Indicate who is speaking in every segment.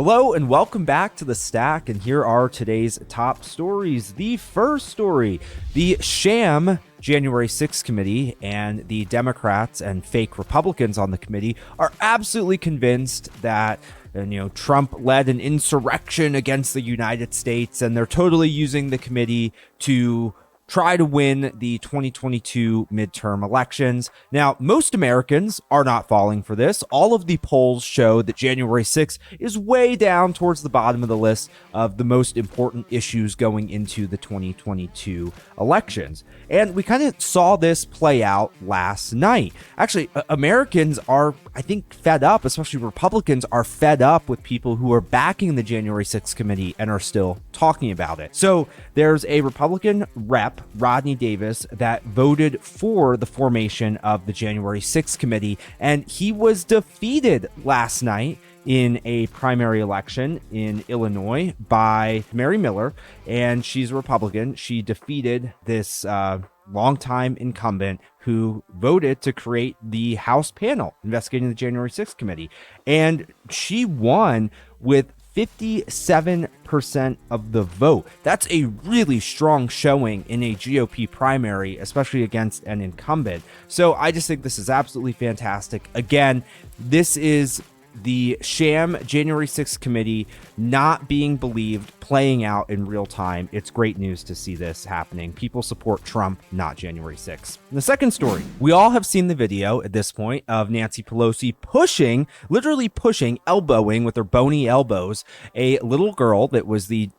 Speaker 1: Hello and welcome back to The Stack, and here are today's top stories. The first story, the sham January 6th committee and the Democrats and fake Republicans on the committee are absolutely convinced that Trump led an insurrection against the United States, and they're totally using the committee to try to win the 2022 midterm elections. Now, most Americans are not falling for this. All of the polls show that January 6th is way down towards the bottom of the list of the most important issues going into the 2022 elections. And we kind of saw this play out last night. Actually, Americans are, I think, fed up, especially Republicans are fed up with people who are backing the January 6th committee and are still talking about it. So there's a Republican rep, Rodney Davis, that voted for the formation of the January 6th committee, and he was defeated last night in a primary election in Illinois by Mary Miller, and she's a Republican. She defeated this longtime incumbent who voted to create the House panel investigating the January 6th committee, and she won with 57% of the vote. That's a really strong showing in a GOP primary, especially against an incumbent. So I just think this is absolutely fantastic. Again, this is the sham January 6th committee not being believed, playing out in real time. It's great news to see this happening. People support Trump, not January 6th. And the second story, we all have seen the video at this point of Nancy Pelosi literally pushing, elbowing with her bony elbows, a little girl that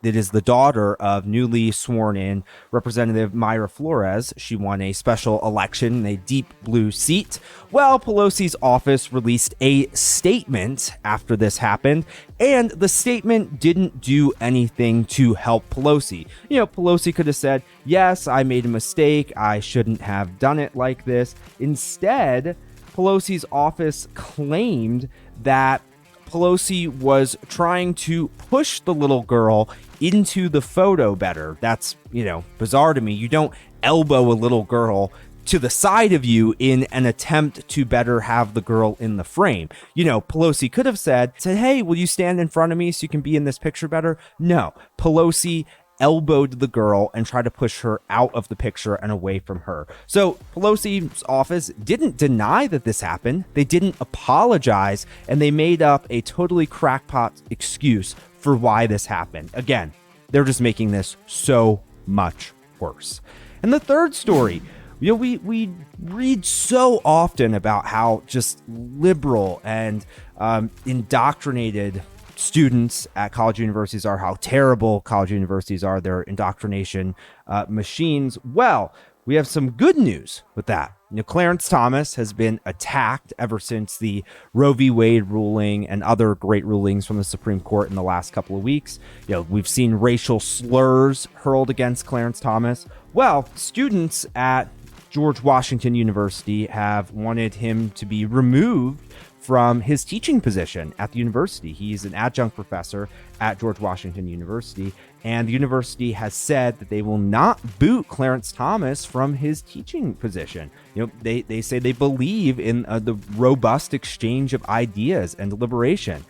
Speaker 1: is the daughter of newly sworn in Representative Mayra Flores. She won a special election in a deep blue seat. Well, Pelosi's office released a statement after this happened, and the statement didn't do anything to help Pelosi. Pelosi could have said, yes, I made a mistake, I shouldn't have done it like this. Instead, Pelosi's office claimed that Pelosi was trying to push the little girl into the photo better. That's, bizarre to me. You don't elbow a little girl to the side of you in an attempt to better have the girl in the frame. Pelosi could have said, hey, will you stand in front of me so you can be in this picture better? No, Pelosi elbowed the girl and tried to push her out of the picture and away from her. So Pelosi's office didn't deny that this happened. They didn't apologize, and they made up a totally crackpot excuse for why this happened. Again, they're just making this so much worse. And the third story, we read so often about how just liberal and indoctrinated students at college universities are, how terrible college universities are, their indoctrination machines. Well, we have some good news with that. Clarence Thomas has been attacked ever since the Roe v. Wade ruling and other great rulings from the Supreme Court in the last couple of weeks. We've seen racial slurs hurled against Clarence Thomas. Well, students at George Washington University have wanted him to be removed from his teaching position at the university. He's an adjunct professor at George Washington University, and the university has said that they will not boot Clarence Thomas from his teaching position. They say they believe in the robust exchange of ideas and deliberation,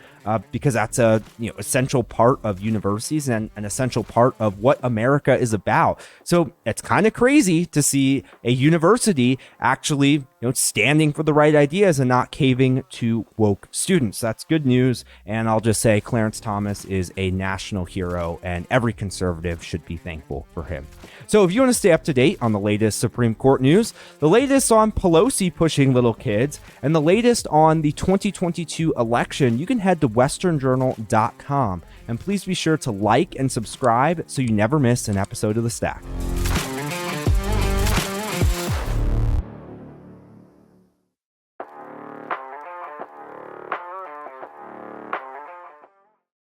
Speaker 1: because that's a essential part of universities and an essential part of what America is about. So it's kind of crazy to see a university actually standing for the right ideas and not caving to woke students. That's good news, and I'll just say Clarence Thomas is a national hero, and every conservative should be thankful for him. So if you want to stay up to date on the latest Supreme Court news, the latest on Pelosi pushing little kids, and the latest on the 2022 election, you can head to westernjournal.com. And please be sure to like and subscribe so you never miss an episode of The Stack.